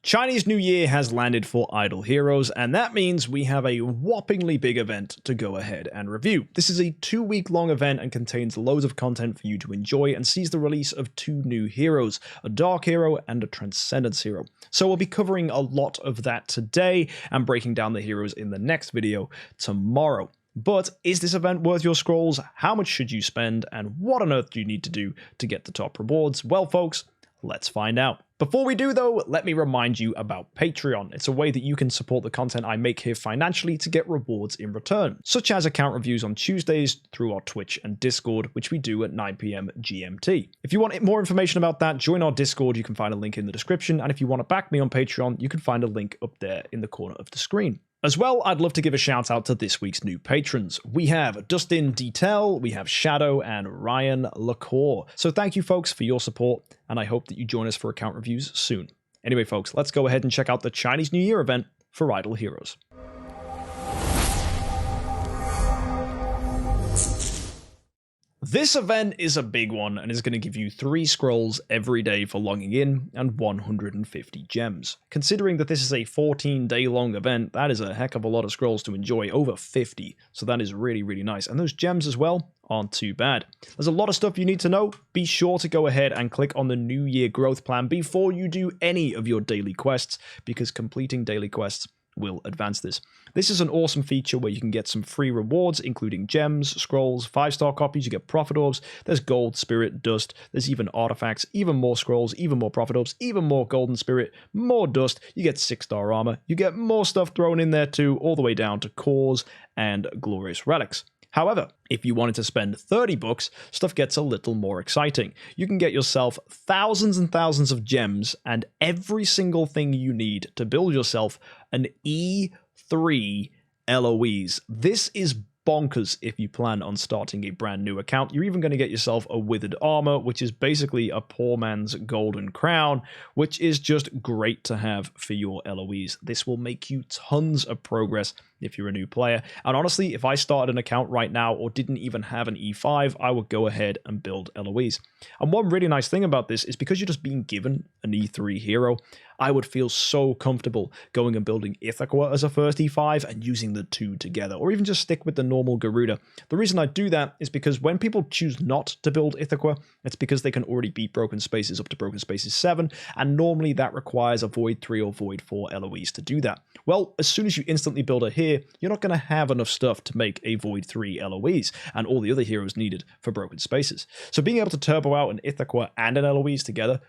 Chinese New Year has landed for Idle Heroes, and that means we have a whoppingly big event to go ahead and review. This is a 2-week long event and contains loads of content for you to enjoy and sees the release of 2 new heroes, a Dark Hero and a Transcendence Hero. So we'll be covering a lot of that today and breaking down the heroes in the next video tomorrow. But is this event worth your scrolls? How much should you spend? And what on earth do you need to do to get the top rewards? Well, folks, let's find out. Before we do though, let me remind you about Patreon. It's a way that you can support the content I make here financially to get rewards in return, such as account reviews on Tuesdays through our Twitch and Discord, which we do at 9 PM GMT. If you want more information about that, join our Discord. You can find a link in the description, and if you want to back me on Patreon, you can find a link up there in the corner of the screen. As well, I'd love to give a shout out to this week's new patrons. We have Dustin Detail, we have Shadow, and Ryan Lacour. So thank you folks for your support, and I hope that you join us for account reviews soon. Anyway folks, let's go ahead and check out the Chinese New Year event for Idle Heroes. This event is a big one and is going to give you 3 scrolls every day for logging in and 150 gems. Considering that this is a 14-day long event, that is a heck of a lot of scrolls to enjoy, over 50, so that is really nice. And those gems as well aren't too bad. There's a lot of stuff you need to know. Be sure to go ahead and click on the New Year growth plan before you do any of your daily quests, because completing daily quests will advance this. This is an awesome feature where you can get some free rewards, including gems, scrolls, 5-star copies, you get profit orbs, there's gold, spirit, dust, there's even artifacts, even more scrolls, even more profit orbs, even more golden spirit, more dust, you get 6-star armor, you get more stuff thrown in there too, all the way down to cores and glorious relics. However, if you wanted to spend 30 bucks, stuff gets a little more exciting. You can get yourself thousands and thousands of gems and every single thing you need to build yourself an E3 LOEs. This is bonkers if you plan on starting a brand new account. You're even going to get yourself a withered armor, which is basically a poor man's golden crown, which is just great to have for your LOEs. This will make you tons of progress if you're a new player. And honestly, if I started an account right now or didn't even have an E5, I would go ahead and build LOEs. And one really nice thing about this is because you're just being given an E3 hero, I would feel so comfortable going and building Ithaca as a first E5 and using the 2 together, or even just stick with the normal Garuda. The reason I do that is because when people choose not to build Ithaca, it's because they can already beat Broken Spaces up to Broken Spaces 7, and normally that requires a Void 3 or Void 4 LOEs to do that. Well, as soon as you instantly build a here, you're not going to have enough stuff to make a Void 3 LOEs and all the other heroes needed for Broken Spaces. So being able to turbo out an Ithaca and an LOEs together,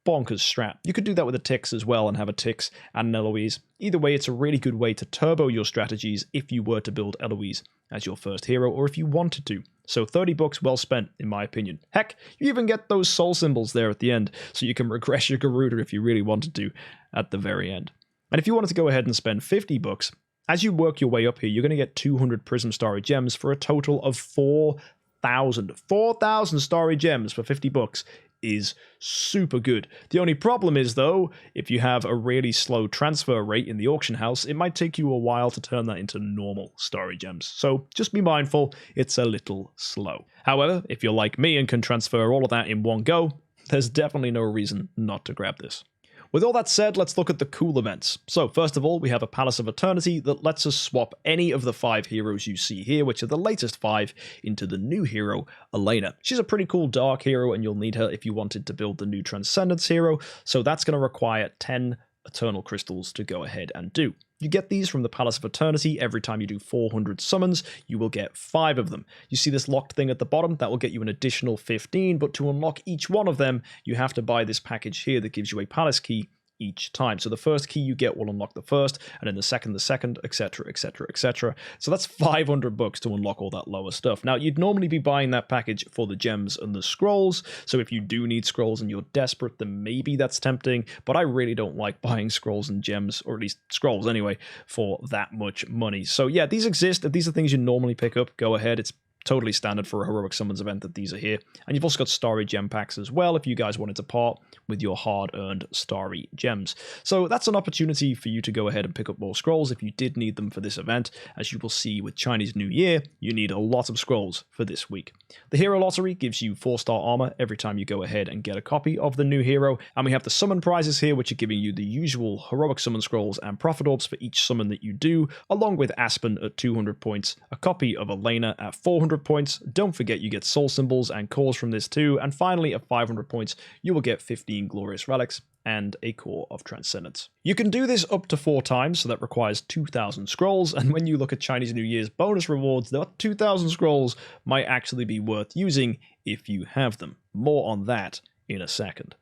bonkers strat. You could do that with a Tix as well and have a Tix and an LOEs. Either way, it's a really good way to turbo your strategies if you were to build LOEs as your first hero, or if you wanted to. So 30 bucks well spent, in my opinion. Heck, you even get those soul symbols there at the end, so you can regress your Garuda if you really wanted to at the very end. And if you wanted to go ahead and spend 50 bucks, as you work your way up here, you're going to get 200 Prism Starry Gems for a total of 4,000. 4,000 Starry Gems for 50 bucks is super good. The only problem is though, if you have a really slow transfer rate in the auction house, it might take you a while to turn that into normal Starry Gems. So just be mindful, it's a little slow. However, if you're like me and can transfer all of that in one go, there's definitely no reason not to grab this. With all that said, let's look at the cool events. So first of all, we have a Palace of Eternity that lets us swap any of the 5 heroes you see here, which are the latest 5, into the new hero, Elena. She's a pretty cool dark hero, and you'll need her if you wanted to build the new Transcendence hero, so that's going to require 10 Eternal Crystals to go ahead and do. You get these from the Palace of Eternity. Every time you do 400 summons, you will get 5 of them. You see this locked thing at the bottom? That will get you an additional 15, but to unlock each one of them, you have to buy this package here that gives you a Palace key each time. So the first key you get will unlock the first, and then the second, etc, etc, etc. So that's 500 bucks to unlock all that lower stuff. Now, you'd normally be buying that package for the gems and the scrolls, so if you do need scrolls and you're desperate, then maybe that's tempting, but I really don't like buying scrolls and gems, or at least scrolls anyway, for that much money. So yeah, these exist. If these are things you normally pick up, go ahead. It's totally standard for a Heroic Summons event that these are here. And you've also got Starry Gem packs as well if you guys wanted to part with your hard-earned Starry Gems. So that's an opportunity for you to go ahead and pick up more scrolls if you did need them for this event. As you will see with Chinese New Year, you need a lot of scrolls for this week. The Hero Lottery gives you 4-star armor every time you go ahead and get a copy of the new hero. And we have the summon prizes here, which are giving you the usual Heroic Summon scrolls and Prophet Orbs for each summon that you do, along with Aspen at 200 points, a copy of Elena at 400 points. Don't forget you get soul symbols and cores from this too. And finally, at 500 points, you will get 15 glorious relics and a core of transcendence. You can do this up to 4 times, so that requires 2,000 scrolls, and when you look at Chinese New Year's bonus rewards, that 2,000 scrolls might actually be worth using if you have them. More on that in a second.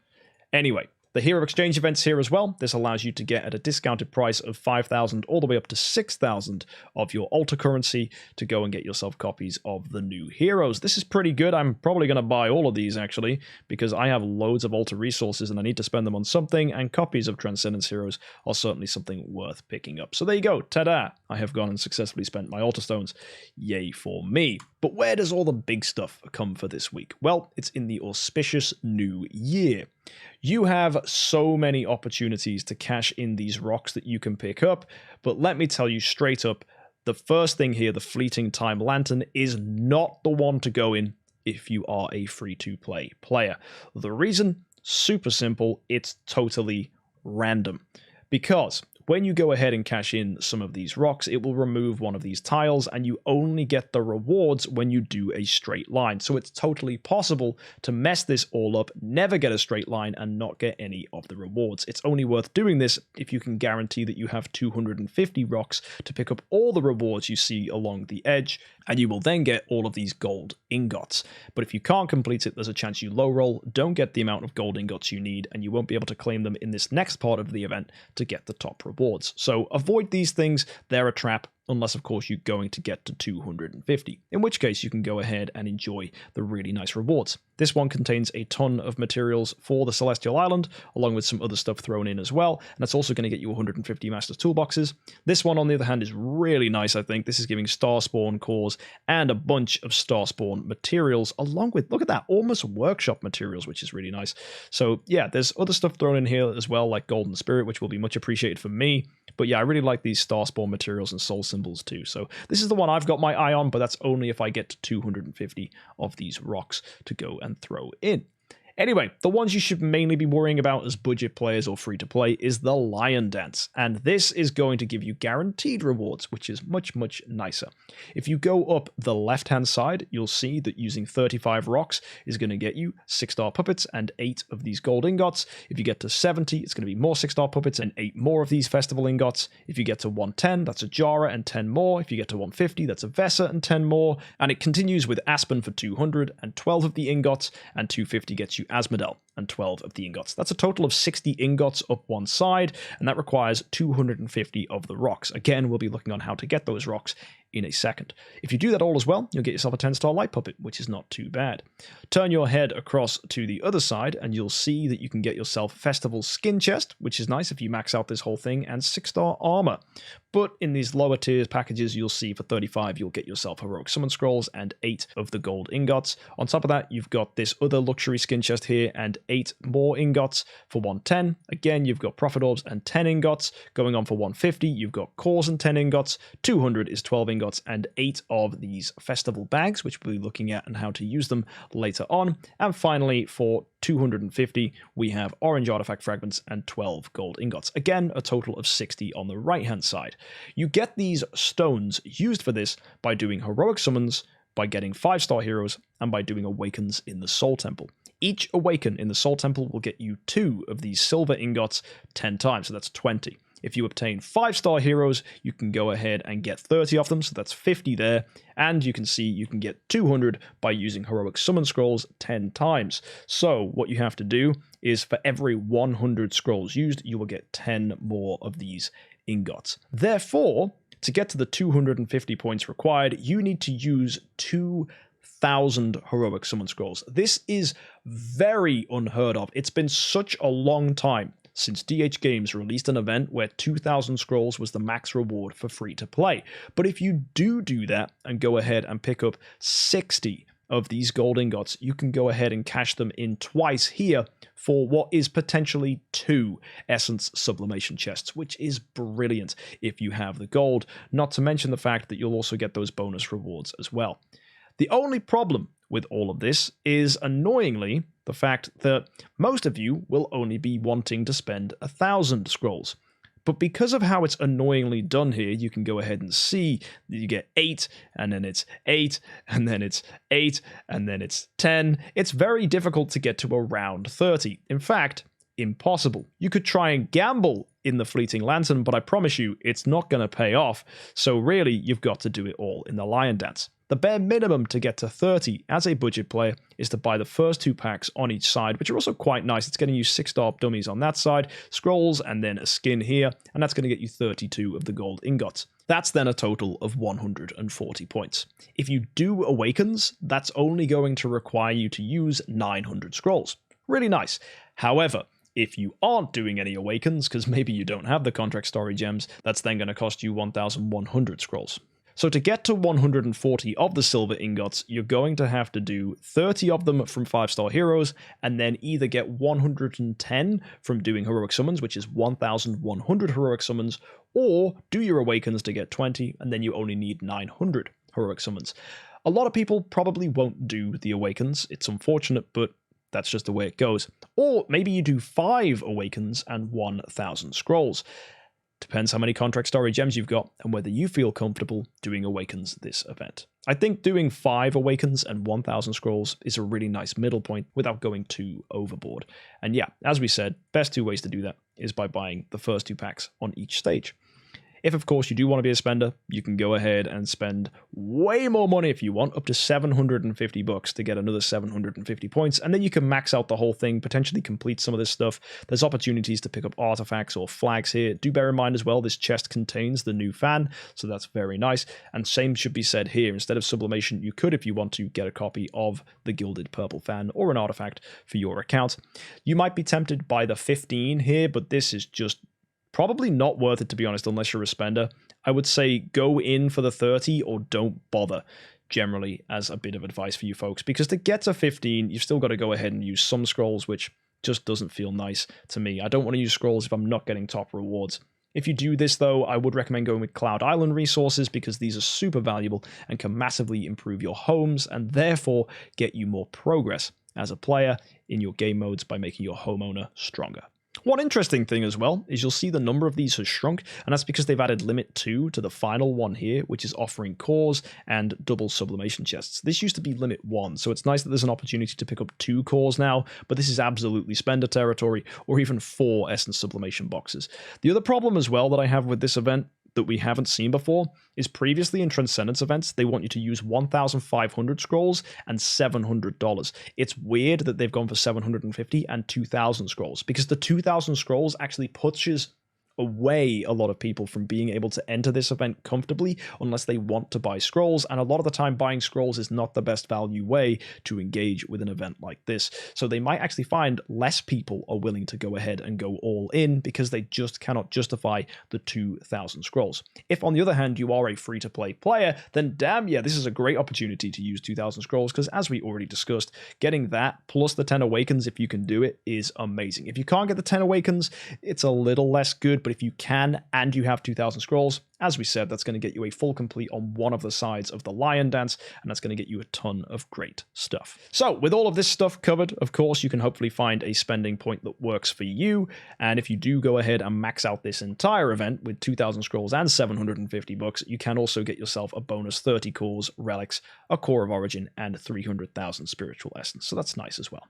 Anyway, the Hero Exchange events here as well. This allows you to get at a discounted price of 5,000 all the way up to 6,000 of your altar currency to go and get yourself copies of the new heroes. This is pretty good. I'm probably going to buy all of these actually because I have loads of altar resources and I need to spend them on something, and copies of Transcendence heroes are certainly something worth picking up. So there you go. Ta-da! I have gone and successfully spent my altar stones. Yay for me. But where does all the big stuff come for this week? Well, it's in the auspicious new year. You have so many opportunities to cash in these rocks that you can pick up, but let me tell you straight up, the first thing here, the Fleeting Time Lantern, is not the one to go in if you are a free-to-play player. The reason? Super simple, it's totally random. Because when you go ahead and cash in some of these rocks, it will remove one of these tiles, and you only get the rewards when you do a straight line. So it's totally possible to mess this all up, never get a straight line, and not get any of the rewards. It's only worth doing this if you can guarantee that you have 250 rocks to pick up all the rewards you see along the edge, and you will then get all of these gold ingots. But if you can't complete it, there's a chance you low roll, don't get the amount of gold ingots you need, and you won't be able to claim them in this next part of the event to get the top rewards. So avoid these things, they're a trap, unless of course you're going to get to 250, in which case you can go ahead and enjoy the really nice rewards. This one contains a ton of materials for the Celestial Island, along with some other stuff thrown in as well, and that's also going to get you 150 Master's Toolboxes. This one, on the other hand, is really nice, I think. This is giving Star Spawn cores and a bunch of Star Spawn materials, along with, look at that, almost workshop materials, which is really nice. So yeah, there's other stuff thrown in here as well, like Golden Spirit, which will be much appreciated for me. But yeah, I really like these Star Spawn materials and soul symbols too. So this is the one I've got my eye on, but that's only if I get to 250 of these rocks to go and throw in. Anyway, the ones you should mainly be worrying about as budget players or free-to-play is the Lion Dance, and this is going to give you guaranteed rewards, which is much, much nicer. If you go up the left-hand side, you'll see that using 35 rocks is going to get you 6-star puppets and 8 of these gold ingots. If you get to 70, it's going to be more 6-star puppets and 8 more of these festival ingots. If you get to 110, that's a Jara and 10 more. If you get to 150, that's a Vesa and 10 more. And it continues with Aspen for 200 and 12 of the ingots, and 250 gets you Asmodel and 12 of the ingots. That's a total of 60 ingots up one side, and that requires 250 of the rocks. Again, we'll be looking on how to get those rocks in a second. If you do that all as well, you'll get yourself a 10-star light puppet, which is not too bad. Turn your head across to the other side, and you'll see that you can get yourself Festival Skin Chest, which is nice if you max out this whole thing, and 6-star armor. But in these lower tiers packages, you'll see for 35, you'll get yourself Heroic Summon Scrolls and 8 of the gold ingots. On top of that, you've got this other luxury skin chest here and 8 more ingots for 110. Again, you've got Prophet Orbs and 10 ingots. Going on for 150, you've got cores and 10 ingots. 200 is 12 ingots and 8 of these festival bags, which we'll be looking at and how to use them later on. And finally, for 250, we have orange artifact fragments and 12 gold ingots. Again, a total of 60 on the right-hand side. You get these stones used for this by doing heroic summons, by getting 5-star heroes, and by doing awakens in the Soul Temple. Each awaken in the Soul Temple will get you 2 of these silver ingots 10 times, so that's 20. If you obtain 5-star heroes, you can go ahead and get 30 of them, so that's 50 there. And you can see you can get 200 by using Heroic Summon Scrolls 10 times. So what you have to do is for every 100 scrolls used, you will get 10 more of these ingots. Therefore, to get to the 250 points required, you need to use 2,000 Heroic Summon Scrolls. This is very unheard of. It's been such a long time since DH Games released an event where 2,000 scrolls was the max reward for free to play. But if you do that and go ahead and pick up 60 of these gold ingots, you can go ahead and cash them in twice here for what is potentially 2 essence sublimation chests, which is brilliant if you have the gold, not to mention the fact that you'll also get those bonus rewards as well. The only problem with all of this is, annoyingly, the fact that most of you will only be wanting to spend 1,000 scrolls. But because of how it's annoyingly done here, you can go ahead and see that you get 8, and then it's 8, and then it's 8, and then it's 10. It's very difficult to get to around 30. In fact, impossible. You could try and gamble in the Fleeting Lantern, but I promise you, it's not going to pay off. So really, you've got to do it all in the Lion Dance. The bare minimum to get to 30 as a budget player is to buy the first 2 packs on each side, which are also quite nice. It's getting you 6-star dummies on that side, scrolls, and then a skin here, and that's going to get you 32 of the gold ingots. That's then a total of 140 points. If you do Awakens, that's only going to require you to use 900 scrolls. Really nice. However, if you aren't doing any Awakens, because maybe you don't have the contract story gems, that's then going to cost you 1,100 scrolls. So to get to 140 of the silver ingots, you're going to have to do 30 of them from 5-star heroes, and then either get 110 from doing heroic summons, which is 1,100 heroic summons, or do your Awakens to get 20, and then you only need 900 heroic summons. A lot of people probably won't do the Awakens. It's unfortunate, but that's just the way it goes. Or maybe you do 5 Awakens and 1,000 scrolls. Depends how many contract story gems you've got and whether you feel comfortable doing Awakens this event. I think doing 5 Awakens and 1,000 scrolls is a really nice middle point without going too overboard. And yeah, as we said, best 2 ways to do that is by buying the first 2 packs on each stage. If, of course, you do want to be a spender, you can go ahead and spend way more money if you want, up to 750 bucks to get another 750 points, and then you can max out the whole thing, potentially complete some of this stuff. There's opportunities to pick up artifacts or flags here. Do bear in mind as well, this chest contains the new fan, so that's very nice. And same should be said here. Instead of sublimation, you could, if you want to, get a copy of the gilded purple fan or an artifact for your account. You might be tempted by the 15 here, but this is just probably not worth it, to be honest, unless you're a spender. I would say go in for the 30 or don't bother, generally, as a bit of advice for you folks. Because to get to 15, you've still got to go ahead and use some scrolls, which just doesn't feel nice to me. I don't want to use scrolls if I'm not getting top rewards. If you do this, though, I would recommend going with Cloud Island resources because these are super valuable and can massively improve your homes and therefore get you more progress as a player in your game modes by making your homeowner stronger. One interesting thing as well is you'll see the number of these has shrunk, and that's because they've added limit 2 to the final one here, which is offering cores and double sublimation chests. This used to be limit 1, so it's nice that there's an opportunity to pick up 2 cores now, but this is absolutely spender territory, or even 4 essence sublimation boxes. The other problem as well that I have with this event that we haven't seen before is previously in Transcendence events, they want you to use 1,500 scrolls and $700. It's weird that they've gone for 750 and 2,000 scrolls because the 2,000 scrolls actually pushes away a lot of people from being able to enter this event comfortably unless they want to buy scrolls, and a lot of the time buying scrolls is not the best value way to engage with an event like this. So they might actually find less people are willing to go ahead and go all in because they just cannot justify the 2,000 scrolls. If on the other hand you are a free-to-play player, then damn yeah, this is a great opportunity to use 2,000 scrolls because as we already discussed, getting that plus the 10 Awakens if you can do it is amazing. If you can't get the 10 Awakens, it's a little less good, but if you can and you have 2,000 scrolls, as we said, that's going to get you a full complete on one of the sides of the Lion Dance, and that's going to get you a ton of great stuff. So with all of this stuff covered, of course, you can hopefully find a spending point that works for you, and if you do go ahead and max out this entire event with 2,000 scrolls and 750 bucks, you can also get yourself a bonus 30 cores, relics, a core of origin, and 300,000 spiritual essence, so that's nice as well.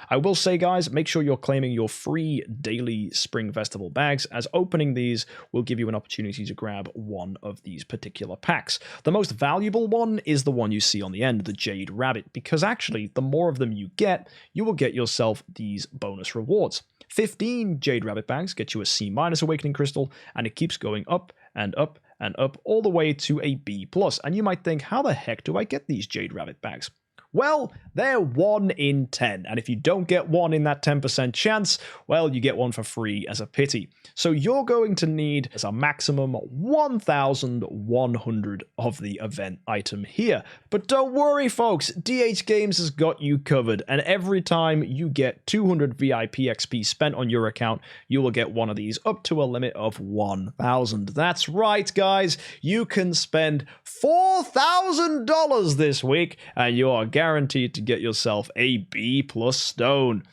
I will say, guys, make sure you're claiming your free daily Spring Festival bags, as opening these will give you an opportunity to grab one of these particular packs. The most valuable one is the one you see on the end, the Jade Rabbit, because actually the more of them you get, you will get yourself these bonus rewards. 15 Jade Rabbit bags get you a C- Awakening Crystal, and it keeps going up and up and up all the way to a B+. And you might think, how the heck do I get these Jade Rabbit bags? Well, they're 1 in 10, and if you don't get one in that 10% chance, well, you get one for free as a pity. So you're going to need as a maximum 1,100 of the event item here. But don't worry, folks, DH Games has got you covered, and every time you get 200 VIP XP spent on your account, you will get one of these up to a limit of 1,000. That's right, guys, you can spend $4,000 this week, and you are guaranteed to get yourself a B+ stone.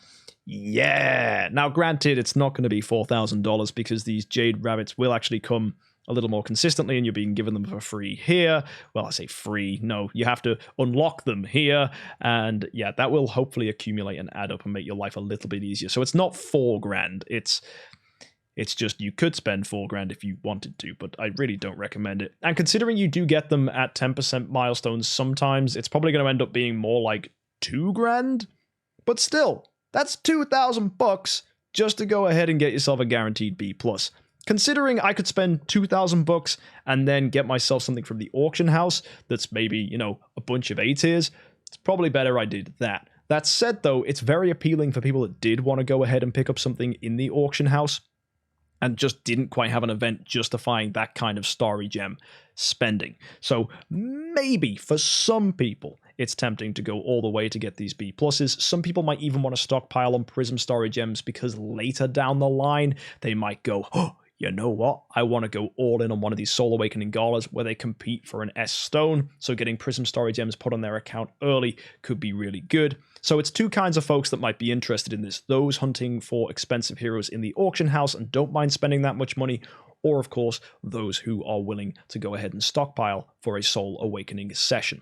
Yeah! Now, granted, it's not going to be $4,000 because these Jade Rabbits will actually come a little more consistently, and you're being given them for free here. Well, I say free. No, you have to unlock them here, and yeah, that will hopefully accumulate and add up and make your life a little bit easier. So it's not $4,000. It's just you could spend $4,000 if you wanted to, but I really don't recommend it. And considering you do get them at 10% milestones sometimes, it's probably going to end up being more like $2,000. But still, that's $2,000 just to go ahead and get yourself a guaranteed B+. Considering I could spend $2,000 and then get myself something from the auction house that's maybe, you know, a bunch of A tiers, it's probably better I did that. That said, though, it's very appealing for people that did want to go ahead and pick up something in the auction house and just didn't quite have an event justifying that kind of starry gem spending. So maybe for some people, it's tempting to go all the way to get these B+. Some people might even want to stockpile on Prism starry gems because later down the line, they might go, oh, you know what? I want to go all in on one of these Soul Awakening Galas where they compete for an S stone. So getting Prism starry gems put on their account early could be really good. So it's two kinds of folks that might be interested in this. Those hunting for expensive heroes in the auction house and don't mind spending that much money, or of course, those who are willing to go ahead and stockpile for a Soul Awakening session.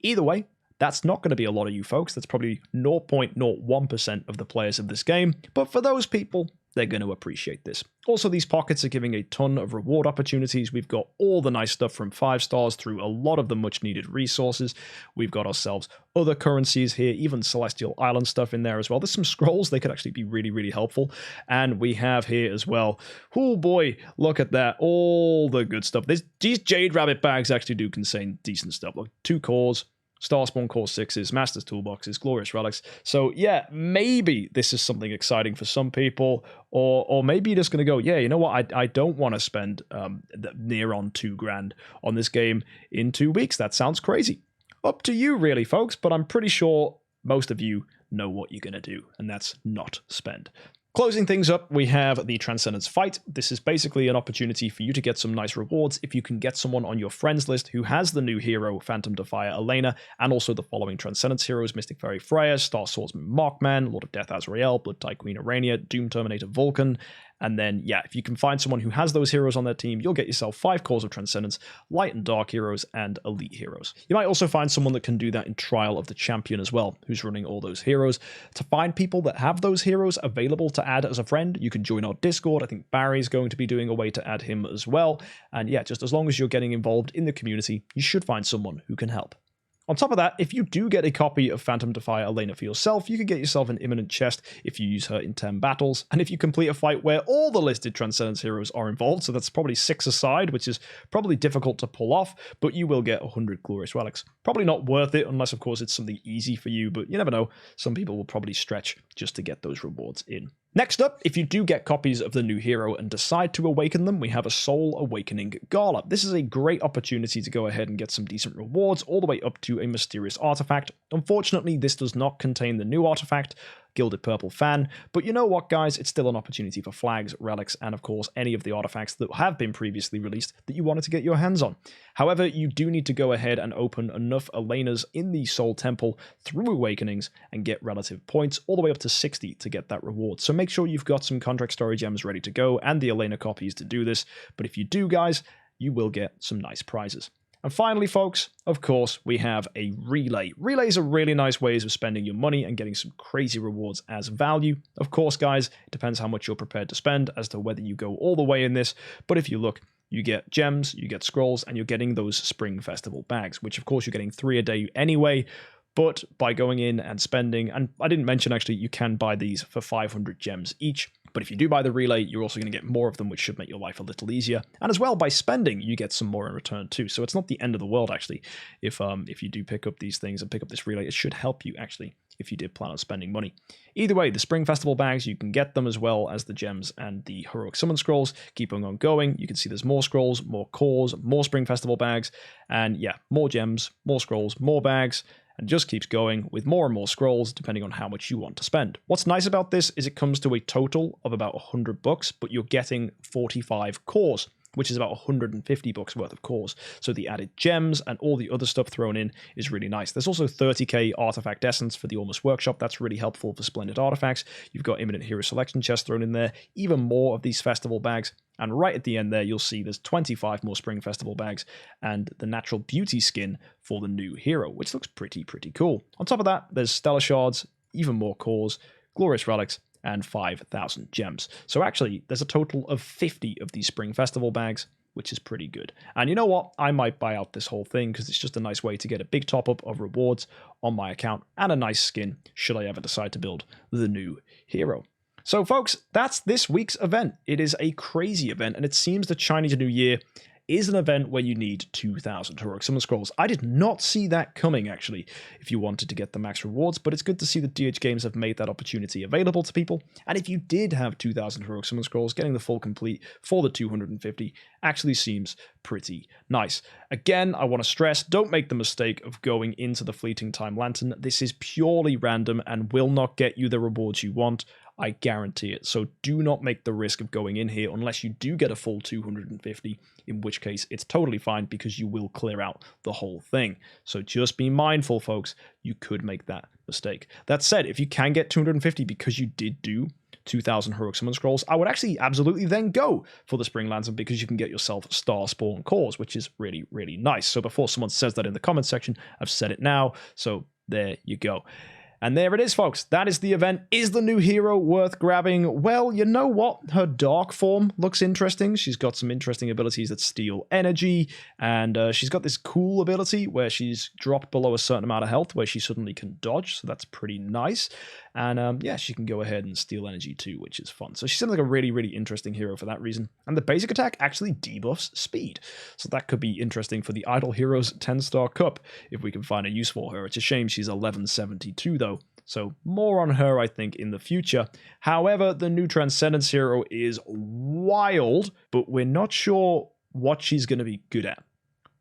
Either way, that's not going to be a lot of you folks. That's probably 0.01% of the players of this game. But for those people, they're going to appreciate this. Also, these pockets are giving a ton of reward opportunities. We've got all the nice stuff from 5 stars through a lot of the much needed resources. We've got ourselves other currencies here, even Celestial Island stuff in there as well. There's some scrolls. They could actually be really, really helpful. And we have here as well, oh boy, look at that. All the good stuff. These Jade Rabbit bags actually do contain decent stuff. Look, 2 cores. Starspawn Core 6s, Master's Toolboxes, Glorious Relics. So yeah, maybe this is something exciting for some people, or maybe you're just going to go, yeah, you know what, I don't want to spend near on $2,000 on this game in 2 weeks. That sounds crazy. Up to you really, folks, but I'm pretty sure most of you know what you're going to do, and that's not spend. Closing things up, we have the Transcendence Fight. This is basically an opportunity for you to get some nice rewards if you can get someone on your friends list who has the new hero, Phantom Defier Elena, and also the following Transcendence heroes, Mystic Fairy Freya, Star Swordsman Markman, Lord of Death Azrael, Blood Tide Queen Arania, Doom Terminator Vulcan. And then, yeah, if you can find someone who has those heroes on their team, you'll get yourself 5 cores of Transcendence, Light and Dark heroes, and Elite heroes. You might also find someone that can do that in Trial of the Champion as well, who's running all those heroes. To find people that have those heroes available to add as a friend, you can join our Discord. I think Barry's going to be doing a way to add him as well. And yeah, just as long as you're getting involved in the community, you should find someone who can help. On top of that, if you do get a copy of Phantom Defier Elena for yourself, you can get yourself an Imminent Chest if you use her in 10 battles, and if you complete a fight where all the listed Transcendence heroes are involved, so that's probably 6 aside, which is probably difficult to pull off, but you will get 100 Glorious Relics. Probably not worth it, unless of course it's something easy for you, but you never know, some people will probably stretch just to get those rewards in. Next up, if you do get copies of the new hero and decide to awaken them, we have a Soul Awakening Gala. This is a great opportunity to go ahead and get some decent rewards, all the way up to a mysterious artifact. Unfortunately, this does not contain the new artifact, Gilded Purple Fan, but you know what, guys, it's still an opportunity for flags, relics, and of course any of the artifacts that have been previously released that you wanted to get your hands on. However, you do need to go ahead and open enough Elenas in the Soul Temple through Awakenings and get relative points, all the way up to 60 to get that reward. So make sure you've got some Contract Story Gems ready to go and the Elena copies to do this, but if you do, guys, you will get some nice prizes. And finally, folks, of course, we have a relay. Relays are really nice ways of spending your money and getting some crazy rewards as value. Of course, guys, it depends how much you're prepared to spend as to whether you go all the way in this. But if you look, you get gems, you get scrolls, and you're getting those Spring Festival bags, which of course you're getting 3 a day anyway. But by going in and spending, and I didn't mention actually, you can buy these for 500 gems each. But if you do buy the relay, you're also going to get more of them, which should make your life a little easier. And as well, by spending, you get some more in return too. So it's not the end of the world, actually. If you do pick up these things and pick up this relay, it should help you, actually, if you did plan on spending money. Either way, the Spring Festival bags, you can get them as well as the gems and the Heroic Summon Scrolls. Keep on going. You can see there's more scrolls, more cores, more Spring Festival bags, and yeah, more gems, more scrolls, more bags, and just keeps going with more and more scrolls depending on how much you want to spend. What's nice about this is it comes to a total of about $100, but you're getting 45 cores, which is about $150 worth of cores. So the added gems and all the other stuff thrown in is really nice. There's also 30k artifact essence for the Almost Workshop. That's really helpful for splendid artifacts. You've got imminent hero selection chests thrown in there, even more of these festival bags. And right at the end there, you'll see there's 25 more Spring Festival bags and the Natural Beauty skin for the new hero, which looks pretty cool. On top of that, there's Stellar Shards, even more cores, Glorious Relics, and 5,000 gems. So actually, there's a total of 50 of these Spring Festival bags, which is pretty good. And you know what? I might buy out this whole thing because it's just a nice way to get a big top-up of rewards on my account and a nice skin should I ever decide to build the new hero. So folks, that's this week's event. It is a crazy event, and it seems the Chinese New Year is an event where you need 2,000 Heroic Summon Scrolls. I did not see that coming, actually, if you wanted to get the max rewards, but it's good to see that DH Games have made that opportunity available to people. And if you did have 2,000 Heroic Summon Scrolls, getting the full complete for the 250 actually seems pretty nice. Again, I want to stress, don't make the mistake of going into the Fleeting Time Lantern. This is purely random and will not get you the rewards you want. I guarantee it. So do not make the risk of going in here unless you do get a full 250, in which case it's totally fine because you will clear out the whole thing. So just be mindful, folks. You could make that mistake. That said, if you can get 250 because you did do 2,000 Heroic Summon Scrolls, I would actually absolutely then go for the Spring Lantern because you can get yourself Star Spawn cores, which is really nice. So before someone says that in the comment section, I've said it now. So there you go. And there it is, folks. That is the event. Is the new hero worth grabbing? Well, you know what? Her dark form looks interesting. She's got some interesting abilities that steal energy, and she's got this cool ability where she's dropped below a certain amount of health where she suddenly can dodge, so that's pretty nice. And yeah, she can go ahead and steal energy too, which is fun. So she seems like a really interesting hero for that reason. And the basic attack actually debuffs speed. So that could be interesting for the Idle Heroes 10-star cup if we can find a use for her. It's a shame she's 1172 though. So more on her, I think, in the future. However, the new Transcendence hero is wild, but we're not sure what she's going to be good at.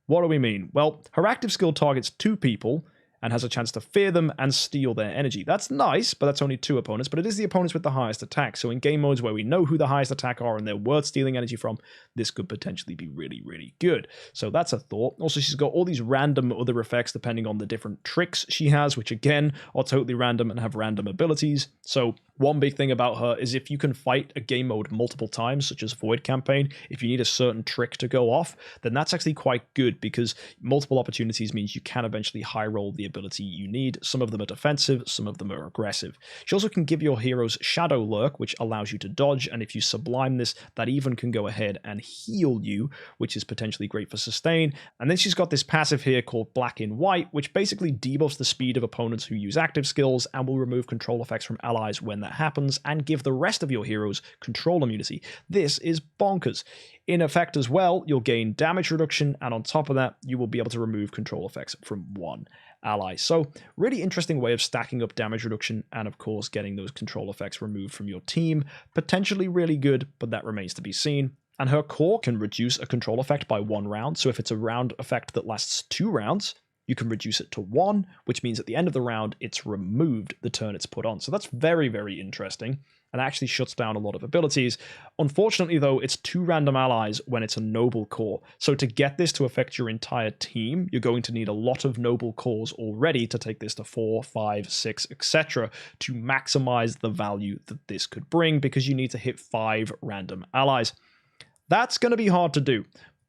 What do we mean? Well, her active skill targets 2 people and has a chance to fear them and steal their energy. That's nice, but that's only 2 opponents, but it is the opponents with the highest attack. So in game modes where we know who the highest attack are and they're worth stealing energy from, this could potentially be really good. So that's a thought. Also, she's got all these random other effects depending on the different tricks she has, which again are totally random and have random abilities. So one big thing about her is if you can fight a game mode multiple times, such as Void Campaign, if you need a certain trick to go off, then that's actually quite good because multiple opportunities means you can eventually high roll the ability you need. Some of them are defensive, some of them are aggressive. She also can give your heroes Shadow Lurk, which allows you to dodge, and if you sublime this, that even can go ahead and heal you, which is potentially great for sustain. And then she's got this passive here called Black in White, which basically debuffs the speed of opponents who use active skills and will remove control effects from allies when that happens and give the rest of your heroes control immunity. This is bonkers. In effect as well, you'll gain damage reduction, and on top of that, you will be able to remove control effects from one ally. So really interesting way of stacking up damage reduction and of course getting those control effects removed from your team. Potentially really good, but that remains to be seen. And her core can reduce a control effect by 1 round. So if it's a round effect that lasts 2 rounds, you can reduce it to 1, which means at the end of the round, it's removed the turn it's put on. So that's very interesting and actually shuts down a lot of abilities. Unfortunately, though, it's 2 random allies when it's a noble core. So to get this to affect your entire team, you're going to need a lot of noble cores already to take this to 4, 5, 6, etc. to maximize the value that this could bring because you need to hit 5 random allies. That's going to be hard to do.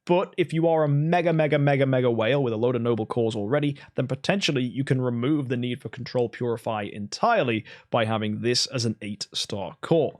But if you are a mega whale with a load of noble cores already, then potentially you can remove the need for Control Purify entirely by having this as an 8-star core.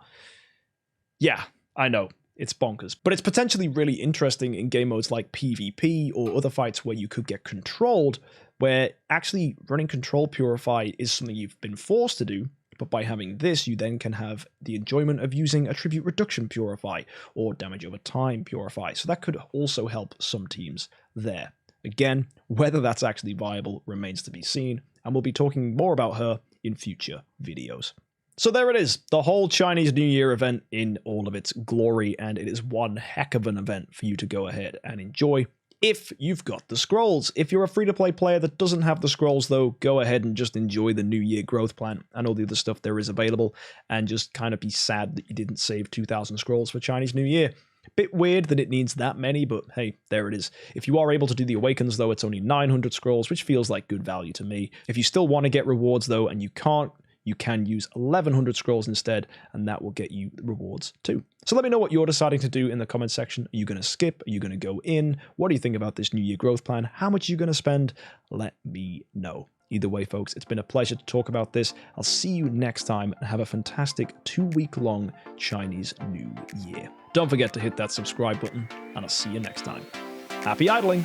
Yeah, I know, it's bonkers. But it's potentially really interesting in game modes like PvP or other fights where you could get controlled where actually running Control Purify is something you've been forced to do, but by having this, you then can have the enjoyment of using Attribute Reduction Purify or Damage Over Time Purify. So that could also help some teams there. Again, whether that's actually viable remains to be seen, and we'll be talking more about her in future videos. So there it is, the whole Chinese New Year event in all of its glory, and it is one heck of an event for you to go ahead and enjoy if you've got the scrolls. If you're a free-to-play player that doesn't have the scrolls, though, go ahead and just enjoy the New Year growth plan and all the other stuff there is available, and just kind of be sad that you didn't save 2,000 scrolls for Chinese New Year. Bit weird that it needs that many, but hey, there it is. If you are able to do the Awakens, though, it's only 900 scrolls, which feels like good value to me. If you still want to get rewards, though, and you can't, you can use 1100 scrolls instead, and that will get you rewards too. So let me know what you're deciding to do in the comment section. Are you going to skip? Are you going to go in? What do you think about this New Year growth plan? How much are you going to spend? Let me know. Either way, folks, it's been a pleasure to talk about this. I'll see you next time, and have a fantastic 2-week-long Chinese New Year. Don't forget to hit that subscribe button, and I'll see you next time. Happy idling!